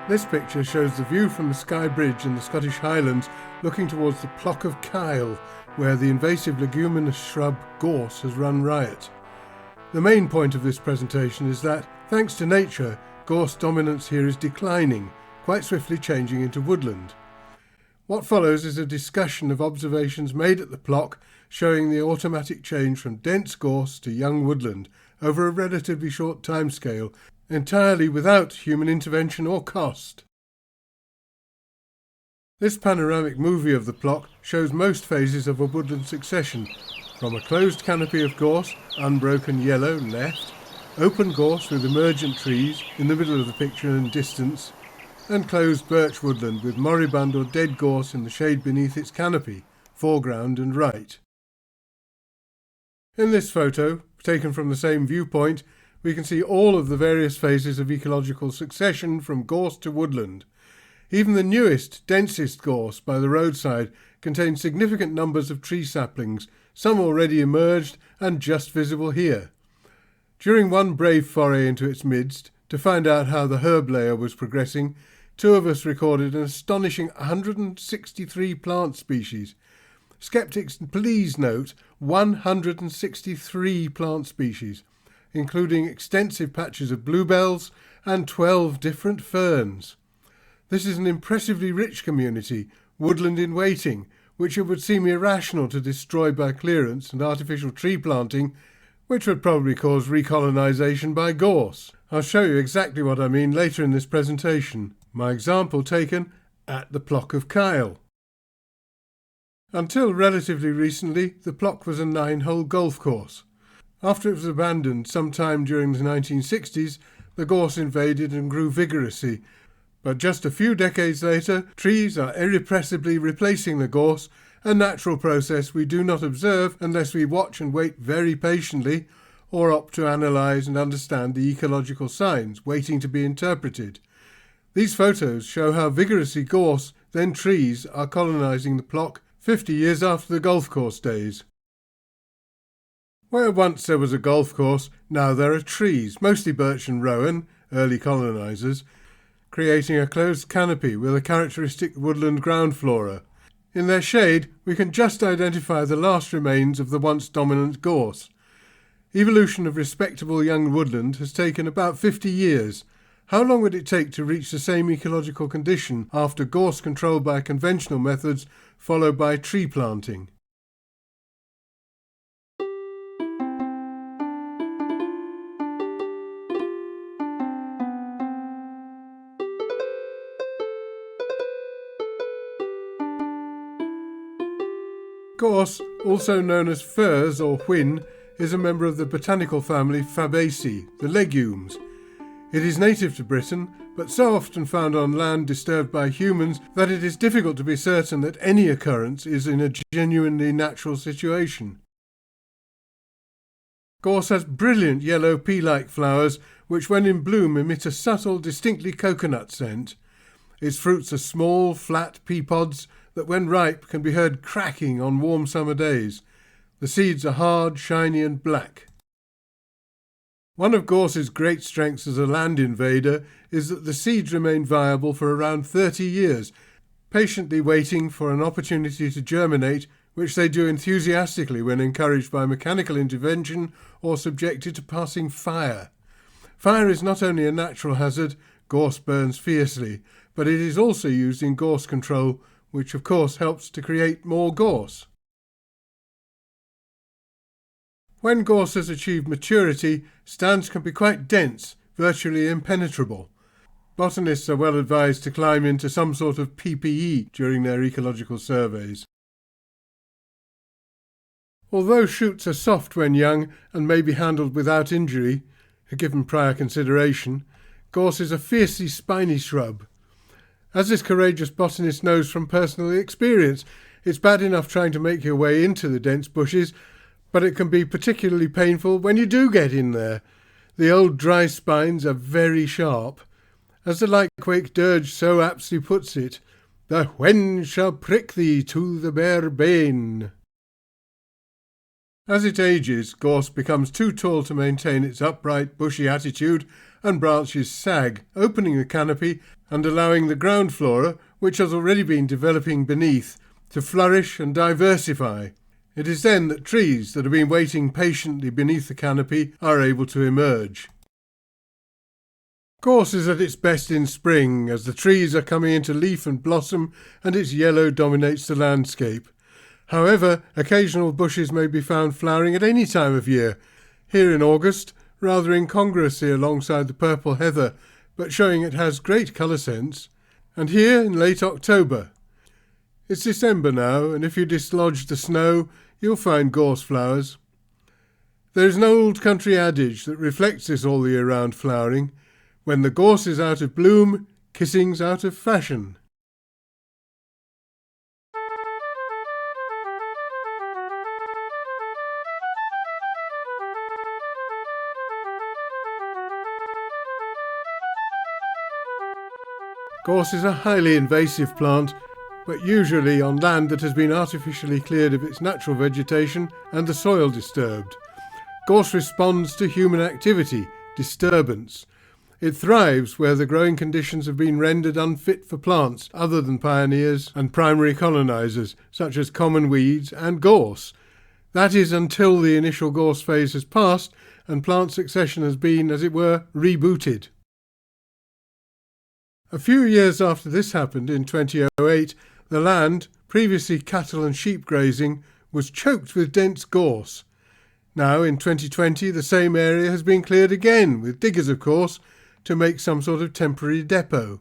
This picture shows the view from the Skye Bridge in the Scottish Highlands looking towards the Plock of Kyle, where the invasive leguminous shrub gorse has run riot. The main point of this presentation is that, thanks to nature, gorse dominance here is declining, quite swiftly changing into woodland. What follows is a discussion of observations made at the Plock showing the automatic change from dense gorse to young woodland over a relatively short timescale, entirely without human intervention or cost. This panoramic movie of the Plock shows most phases of a woodland succession, from a closed canopy of gorse, unbroken yellow left, open gorse with emergent trees in the middle of the picture and distance, and closed birch woodland with moribund or dead gorse in the shade beneath its canopy, foreground and right. In this photo, taken from the same viewpoint, we can see all of the various phases of ecological succession from gorse to woodland. Even the newest, densest gorse by the roadside contains significant numbers of tree saplings, some already emerged and just visible here. During one brave foray into its midst, to find out how the herb layer was progressing, two of us recorded an astonishing 163 plant species. Skeptics, please note 163 plant species, including extensive patches of bluebells and 12 different ferns. This is an impressively rich community, woodland in waiting, which it would seem irrational to destroy by clearance and artificial tree planting, which would probably cause recolonisation by gorse. I'll show you exactly what I mean later in this presentation. My example taken at the Plock of Kyle. Until relatively recently, the Plock was a 9-hole golf course. After it was abandoned sometime during the 1960s, the gorse invaded and grew vigorously, but just a few decades later, trees are irrepressibly replacing the gorse, a natural process we do not observe unless we watch and wait very patiently, or opt to analyse and understand the ecological signs waiting to be interpreted. These photos show how vigorously gorse, then trees, are colonising the Plock 50 years after the golf course days. Where once there was a golf course, now there are trees, mostly birch and rowan, early colonisers, creating a closed canopy with a characteristic woodland ground flora. In their shade, we can just identify the last remains of the once dominant gorse. Evolution of respectable young woodland has taken about 50 years. How long would it take to reach the same ecological condition after gorse control by conventional methods, followed by tree planting? Gorse, also known as furze or whin, is a member of the botanical family Fabaceae, the legumes. It is native to Britain, but so often found on land disturbed by humans that it is difficult to be certain that any occurrence is in a genuinely natural situation. Gorse has brilliant yellow pea-like flowers, which when in bloom emit a subtle, distinctly coconut scent. Its fruits are small, flat pea pods that when ripe can be heard cracking on warm summer days. The seeds are hard, shiny and black. One of gorse's great strengths as a land invader is that the seeds remain viable for around 30 years, patiently waiting for an opportunity to germinate, which they do enthusiastically when encouraged by mechanical intervention or subjected to passing fire. Fire is not only a natural hazard, gorse burns fiercely, but it is also used in gorse control, which of course helps to create more gorse. When gorse has achieved maturity, stands can be quite dense, virtually impenetrable. Botanists are well advised to climb into some sort of PPE during their ecological surveys. Although shoots are soft when young and may be handled without injury, given prior consideration, gorse is a fiercely spiny shrub. As this courageous botanist knows from personal experience, it's bad enough trying to make your way into the dense bushes, but it can be particularly painful when you do get in there. The old dry spines are very sharp. As the Lykewick dirge so aptly puts it, the wen shall prick thee to the bare bane. As it ages, gorse becomes too tall to maintain its upright, bushy attitude and branches sag, opening the canopy and allowing the ground flora, which has already been developing beneath, to flourish and diversify. It is then that trees that have been waiting patiently beneath the canopy are able to emerge. Gorse is at its best in spring, as the trees are coming into leaf and blossom and its yellow dominates the landscape. However, occasional bushes may be found flowering at any time of year. Here in August, rather incongruously alongside the purple heather, but showing it has great colour sense. And here in late October. It's December now, and if you dislodge the snow, you'll find gorse flowers. There is an old country adage that reflects this all year round flowering. When the gorse is out of bloom, kissing's out of fashion. Gorse is a highly invasive plant, but usually on land that has been artificially cleared of its natural vegetation and the soil disturbed. Gorse responds to human activity, disturbance. It thrives where the growing conditions have been rendered unfit for plants other than pioneers and primary colonisers, such as common weeds and gorse. That is until the initial gorse phase has passed and plant succession has been, as it were, rebooted. A few years after this happened, in 2008, the land, previously cattle and sheep grazing, was choked with dense gorse. Now, in 2020, the same area has been cleared again, with diggers of course, to make some sort of temporary depot.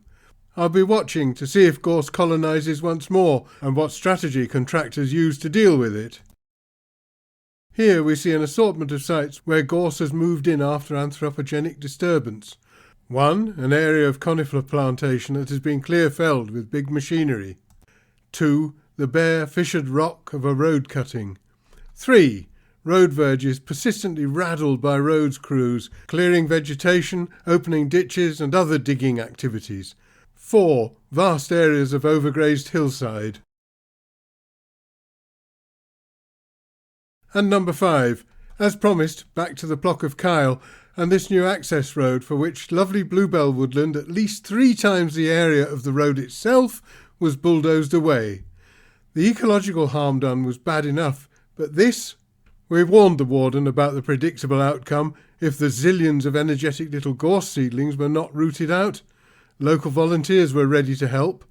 I'll be watching to see if gorse colonises once more and what strategy contractors use to deal with it. Here we see an assortment of sites where gorse has moved in after anthropogenic disturbance. One, an area of conifer plantation that has been clear-felled with big machinery. 2, the bare, fissured rock of a road cutting. 3, road verges persistently raddled by roads crews, clearing vegetation, opening ditches and other digging activities. 4, vast areas of overgrazed hillside. And number 5, as promised, back to the Plock of Kyle, and this new access road for which lovely bluebell woodland, at least 3 times the area of the road itself, was bulldozed away. The ecological harm done was bad enough, but this? We warned the warden about the predictable outcome if the zillions of energetic little gorse seedlings were not rooted out. Local volunteers were ready to help,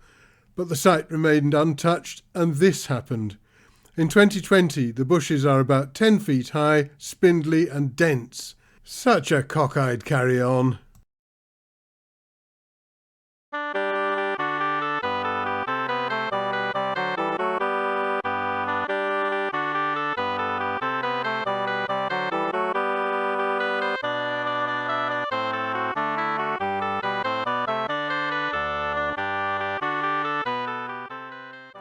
but the site remained untouched, and this happened. In 2020, the bushes are about 10 feet high, spindly and dense. Such a cockeyed carry-on.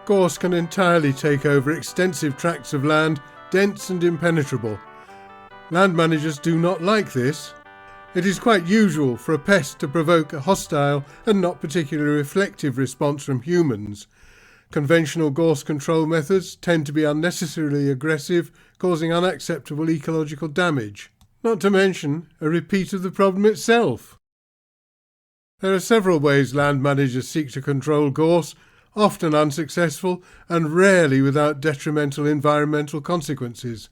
Gorse can entirely take over extensive tracts of land, dense and impenetrable. Land managers do not like this. It is quite usual for a pest to provoke a hostile and not particularly reflective response from humans. Conventional gorse control methods tend to be unnecessarily aggressive, causing unacceptable ecological damage, not to mention a repeat of the problem itself. There are several ways land managers seek to control gorse, often unsuccessful and rarely without detrimental environmental consequences.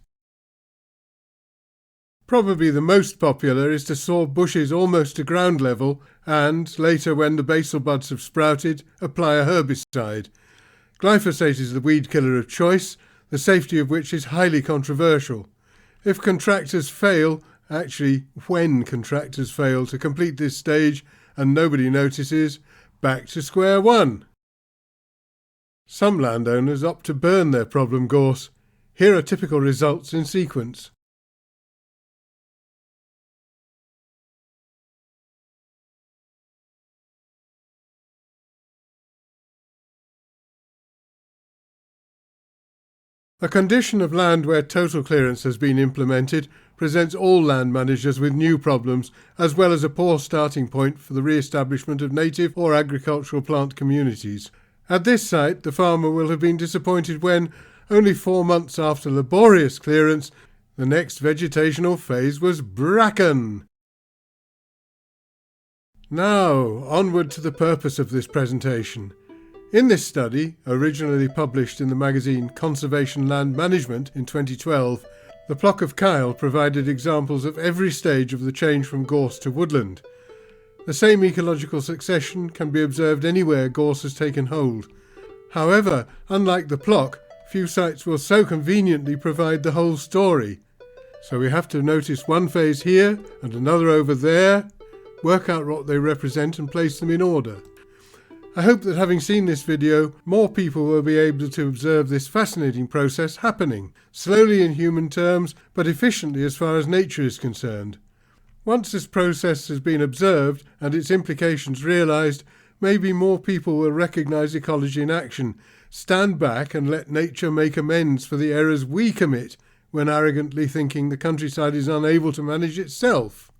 Probably the most popular is to saw bushes almost to ground level and, later when the basal buds have sprouted, apply a herbicide. Glyphosate is the weed killer of choice, the safety of which is highly controversial. If contractors fail, actually when contractors fail to complete this stage and nobody notices, back to square one. Some landowners opt to burn their problem gorse. Here are typical results in sequence. A condition of land where total clearance has been implemented presents all land managers with new problems, as well as a poor starting point for the re-establishment of native or agricultural plant communities. At this site, the farmer will have been disappointed when, only 4 months after laborious clearance, the next vegetational phase was bracken. Now, onward to the purpose of this presentation. In this study, originally published in the magazine Conservation Land Management in 2012, the Plock of Kyle provided examples of every stage of the change from gorse to woodland. The same ecological succession can be observed anywhere gorse has taken hold. However, unlike the Plock, few sites will so conveniently provide the whole story. So we have to notice one phase here and another over there, work out what they represent and place them in order. I hope that having seen this video, more people will be able to observe this fascinating process happening, slowly in human terms, but efficiently as far as nature is concerned. Once this process has been observed and its implications realised, maybe more people will recognise ecology in action, stand back and let nature make amends for the errors we commit when arrogantly thinking the countryside is unable to manage itself.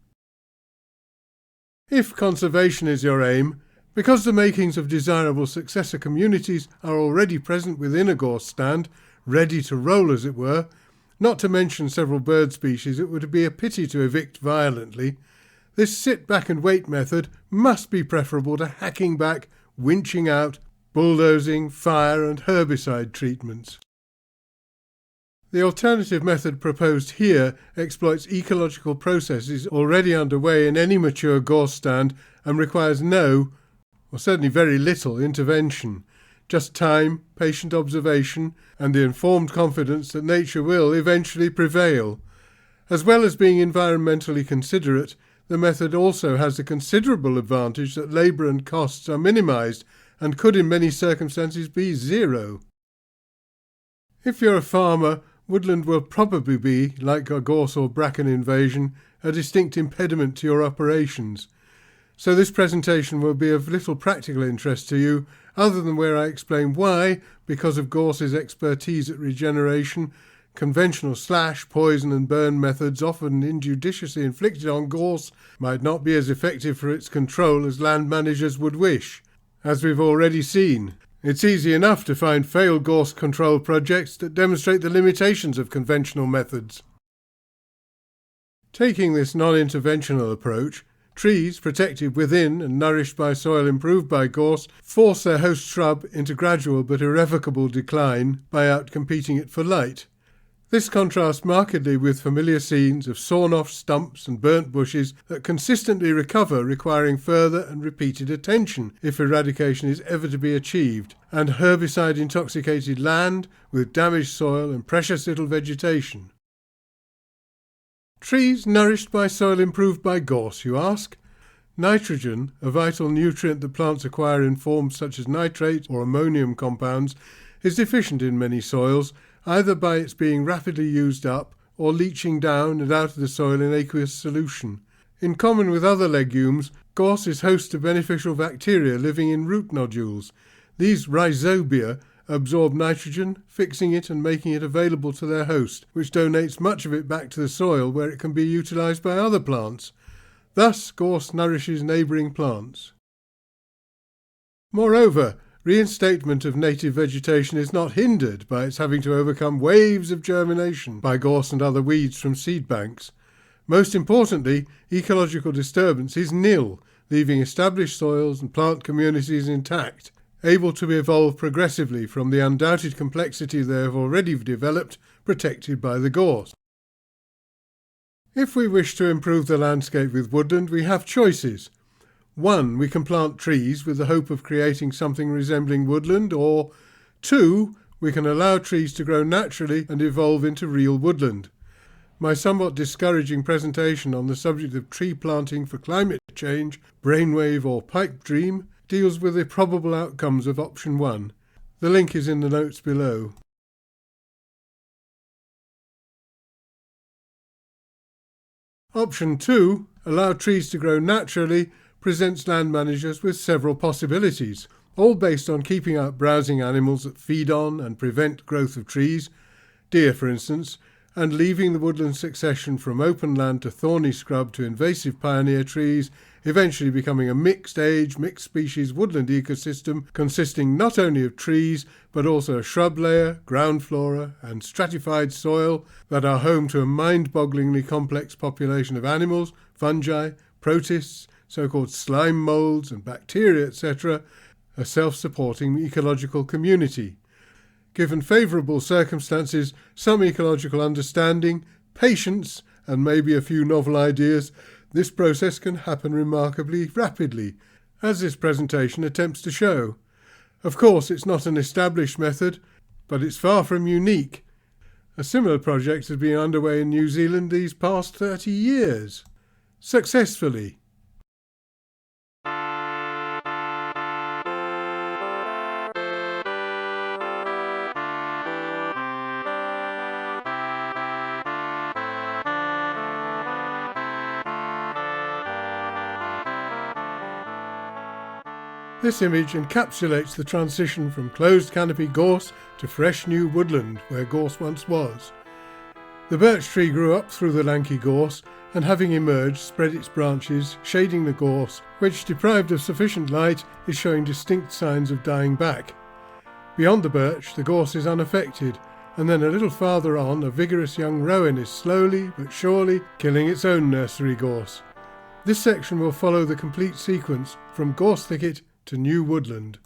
If conservation is your aim, because the makings of desirable successor communities are already present within a gorse stand, ready to roll as it were, not to mention several bird species it would be a pity to evict violently, this sit-back-and-wait method must be preferable to hacking back, winching out, bulldozing, fire and herbicide treatments. The alternative method proposed here exploits ecological processes already underway in any mature gorse stand and requires no, or certainly very little, intervention, just time, patient observation, and the informed confidence that nature will eventually prevail. As well as being environmentally considerate, the method also has the considerable advantage that labour and costs are minimised and could in many circumstances be zero. If you're a farmer, woodland will probably be, like a gorse or bracken invasion, a distinct impediment to your operations. So this presentation will be of little practical interest to you, other than where I explain why, because of gorse's expertise at regeneration, conventional slash, poison and burn methods often injudiciously inflicted on gorse might not be as effective for its control as land managers would wish. As we've already seen, it's easy enough to find failed gorse control projects that demonstrate the limitations of conventional methods. Taking this non-interventional approach, trees protected within and nourished by soil improved by gorse force their host shrub into gradual but irrevocable decline by outcompeting it for light. This contrasts markedly with familiar scenes of sawn-off stumps and burnt bushes that consistently recover, requiring further and repeated attention if eradication is ever to be achieved, and herbicide-intoxicated land with damaged soil and precious little vegetation. Trees nourished by soil improved by gorse, you ask? Nitrogen, a vital nutrient that plants acquire in forms such as nitrate or ammonium compounds, is deficient in many soils, either by its being rapidly used up or leaching down and out of the soil in aqueous solution. In common with other legumes, gorse is host to beneficial bacteria living in root nodules. These rhizobia absorb nitrogen, fixing it and making it available to their host, which donates much of it back to the soil where it can be utilised by other plants. Thus, gorse nourishes neighbouring plants. Moreover, reinstatement of native vegetation is not hindered by its having to overcome waves of germination by gorse and other weeds from seed banks. Most importantly, ecological disturbance is nil, leaving established soils and plant communities intact, able to evolve progressively from the undoubted complexity they have already developed, protected by the gorse. If we wish to improve the landscape with woodland, we have choices. 1. We can plant trees with the hope of creating something resembling woodland, or 2. We can allow trees to grow naturally and evolve into real woodland. My somewhat discouraging presentation on the subject of tree planting for climate change, brainwave or pipe dream, deals with the probable outcomes of option 1. The link is in the notes below. Option 2, allow trees to grow naturally, presents land managers with several possibilities, all based on keeping out browsing animals that feed on and prevent growth of trees, deer for instance, and leaving the woodland succession from open land to thorny scrub to invasive pioneer trees, eventually becoming a mixed-age, mixed-species woodland ecosystem consisting not only of trees but also a shrub layer, ground flora and stratified soil that are home to a mind-bogglingly complex population of animals, fungi, protists, so-called slime moulds and bacteria, etc., a self-supporting ecological community. Given favourable circumstances, some ecological understanding, patience, and maybe a few novel ideas, this process can happen remarkably rapidly, as this presentation attempts to show. Of course, it's not an established method, but it's far from unique. A similar project has been underway in New Zealand these past 30 years. Successfully. This image encapsulates the transition from closed canopy gorse to fresh new woodland where gorse once was. The birch tree grew up through the lanky gorse and, having emerged, spread its branches, shading the gorse, which, deprived of sufficient light, is showing distinct signs of dying back. Beyond the birch, the gorse is unaffected, and then a little farther on, a vigorous young rowan is slowly but surely killing its own nursery gorse. This section will follow the complete sequence from gorse thicket to new woodland.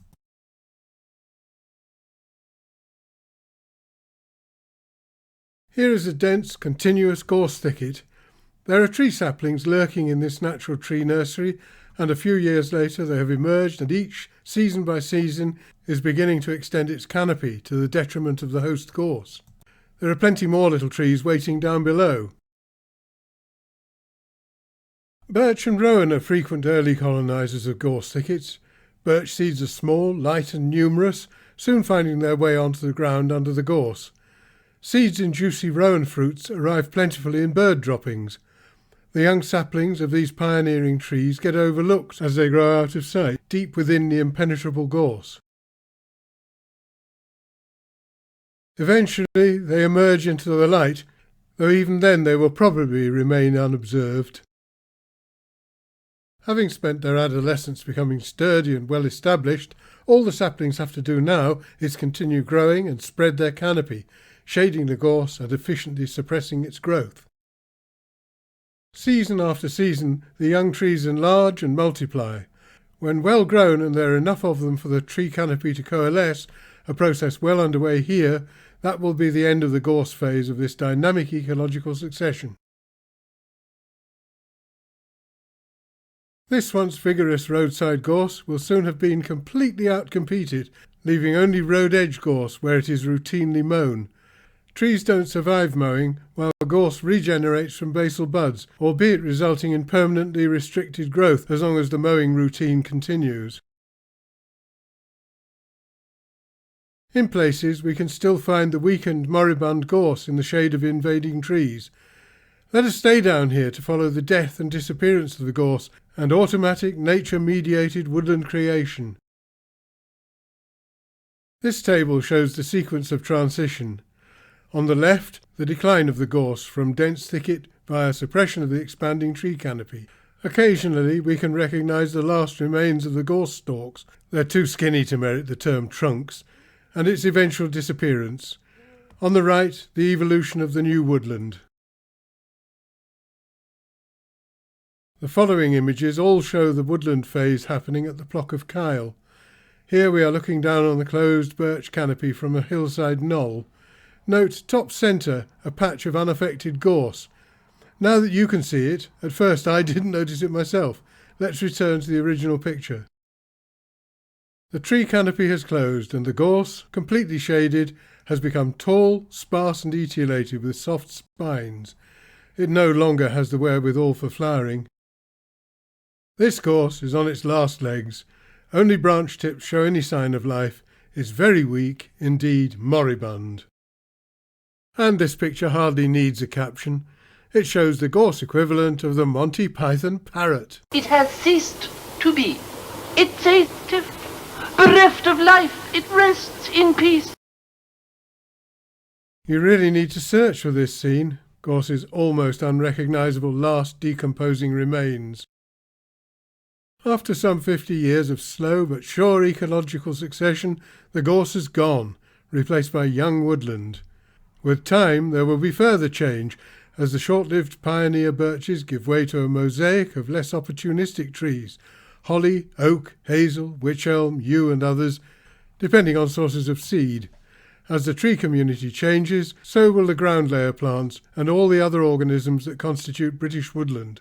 Here is a dense, continuous gorse thicket. There are tree saplings lurking in this natural tree nursery, and a few years later they have emerged, and each, season by season, is beginning to extend its canopy to the detriment of the host gorse. There are plenty more little trees waiting down below. Birch and rowan are frequent early colonisers of gorse thickets. Birch seeds are small, light and numerous, soon finding their way onto the ground under the gorse. Seeds in juicy rowan fruits arrive plentifully in bird droppings. The young saplings of these pioneering trees get overlooked as they grow out of sight, deep within the impenetrable gorse. Eventually they emerge into the light, though even then they will probably remain unobserved. Having spent their adolescence becoming sturdy and well established, all the saplings have to do now is continue growing and spread their canopy, shading the gorse and efficiently suppressing its growth. Season after season, the young trees enlarge and multiply. When well grown and there are enough of them for the tree canopy to coalesce, a process well underway here, that will be the end of the gorse phase of this dynamic ecological succession. This once vigorous roadside gorse will soon have been completely outcompeted, leaving only road edge gorse where it is routinely mown. Trees don't survive mowing, while gorse regenerates from basal buds, albeit resulting in permanently restricted growth as long as the mowing routine continues. In places we can still find the weakened moribund gorse in the shade of invading trees. Let us stay down here to follow the death and disappearance of the gorse and automatic nature-mediated woodland creation. This table shows the sequence of transition. On the left, the decline of the gorse from dense thicket via suppression of the expanding tree canopy. Occasionally we can recognise the last remains of the gorse stalks, they're too skinny to merit the term trunks, and its eventual disappearance. On the right, the evolution of the new woodland. The following images all show the woodland phase happening at the Plock of Kyle. Here we are looking down on the closed birch canopy from a hillside knoll. Note, top centre, a patch of unaffected gorse. Now that you can see it, at first I didn't notice it myself. Let's return to the original picture. The tree canopy has closed and the gorse, completely shaded, has become tall, sparse and etiolated with soft spines. It no longer has the wherewithal for flowering. This gorse is on its last legs. Only branch tips show any sign of life. It's very weak, indeed moribund. And this picture hardly needs a caption. It shows the gorse equivalent of the Monty Python parrot. It has ceased to be. It's bereft of life. It rests in peace. You really need to search for this scene. Gorse's almost unrecognisable last decomposing remains. After some 50 years of slow but sure ecological succession, the gorse is gone, replaced by young woodland. With time there will be further change, as the short-lived pioneer birches give way to a mosaic of less opportunistic trees, holly, oak, hazel, wych elm, yew and others, depending on sources of seed. As the tree community changes, so will the ground layer plants and all the other organisms that constitute British woodland.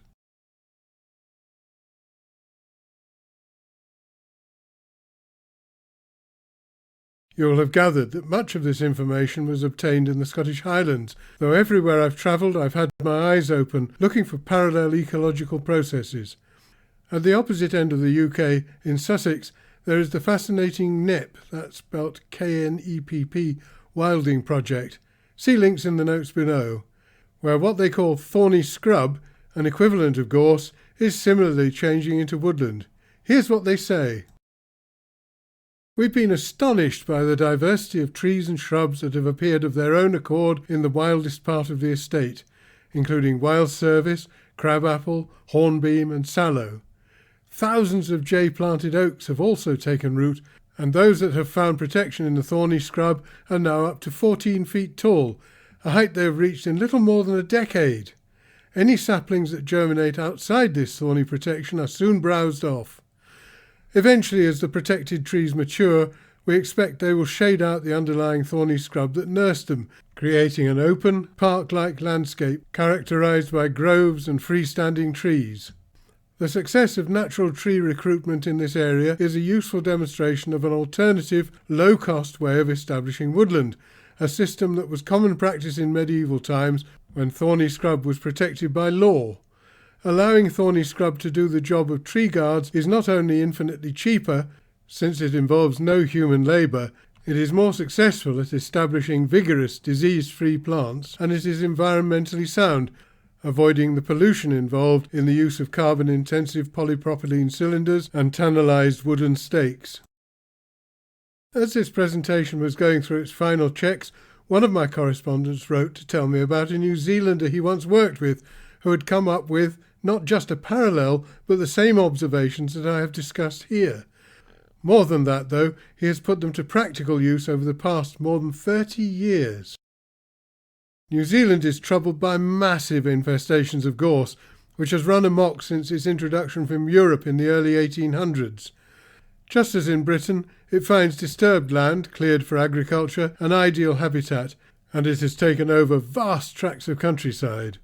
You will have gathered that much of this information was obtained in the Scottish Highlands, though everywhere I've travelled I've had my eyes open looking for parallel ecological processes. At the opposite end of the UK, in Sussex, there is the fascinating NEP, that's spelt K-N-E-P-P, wilding project. See links in the notes below, where what they call thorny scrub, an equivalent of gorse, is similarly changing into woodland. Here's what they say. We've been astonished by the diversity of trees and shrubs that have appeared of their own accord in the wildest part of the estate, including wild service, crabapple, hornbeam and sallow. Thousands of jay-planted oaks have also taken root, and those that have found protection in the thorny scrub are now up to 14 feet tall, a height they have reached in little more than a decade. Any saplings that germinate outside this thorny protection are soon browsed off. Eventually, as the protected trees mature, we expect they will shade out the underlying thorny scrub that nursed them, creating an open, park-like landscape characterised by groves and freestanding trees. The success of natural tree recruitment in this area is a useful demonstration of an alternative, low-cost way of establishing woodland, a system that was common practice in medieval times when thorny scrub was protected by law. Allowing thorny scrub to do the job of tree guards is not only infinitely cheaper, since it involves no human labour, it is more successful at establishing vigorous, disease-free plants, and it is environmentally sound, avoiding the pollution involved in the use of carbon-intensive polypropylene cylinders and tannalized wooden stakes. As this presentation was going through its final checks, one of my correspondents wrote to tell me about a New Zealander he once worked with, who had come up with not just a parallel, but the same observations that I have discussed here. More than that, though, he has put them to practical use over the past more than 30 years. New Zealand is troubled by massive infestations of gorse, which has run amok since its introduction from Europe in the early 1800s. Just as in Britain, it finds disturbed land, cleared for agriculture, an ideal habitat, and it has taken over vast tracts of countryside.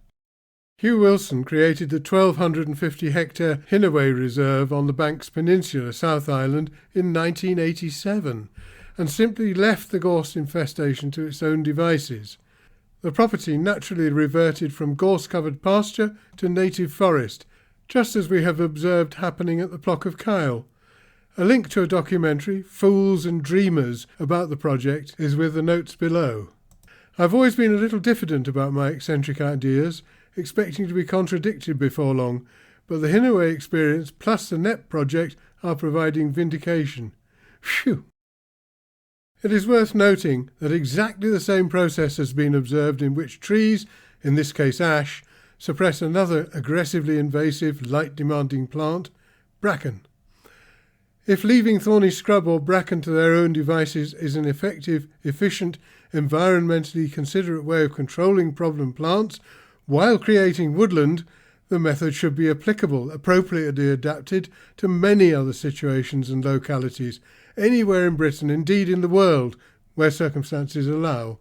Hugh Wilson created the 1,250-hectare Hinnaway Reserve on the Banks Peninsula, South Island, in 1987, and simply left the gorse infestation to its own devices. The property naturally reverted from gorse-covered pasture to native forest, just as we have observed happening at the Plock of Kyle. A link to a documentary, Fools and Dreamers, about the project is with the notes below. I've always been a little diffident about my eccentric ideas, expecting to be contradicted before long, but the Hinnaway experience plus the NEP project are providing vindication. Phew! It is worth noting that exactly the same process has been observed in which trees, in this case ash, suppress another aggressively invasive, light-demanding plant, bracken. If leaving thorny scrub or bracken to their own devices is an effective, efficient, environmentally considerate way of controlling problem plants, while creating woodland, the method should be applicable, appropriately adapted to many other situations and localities, anywhere in Britain, indeed in the world, where circumstances allow.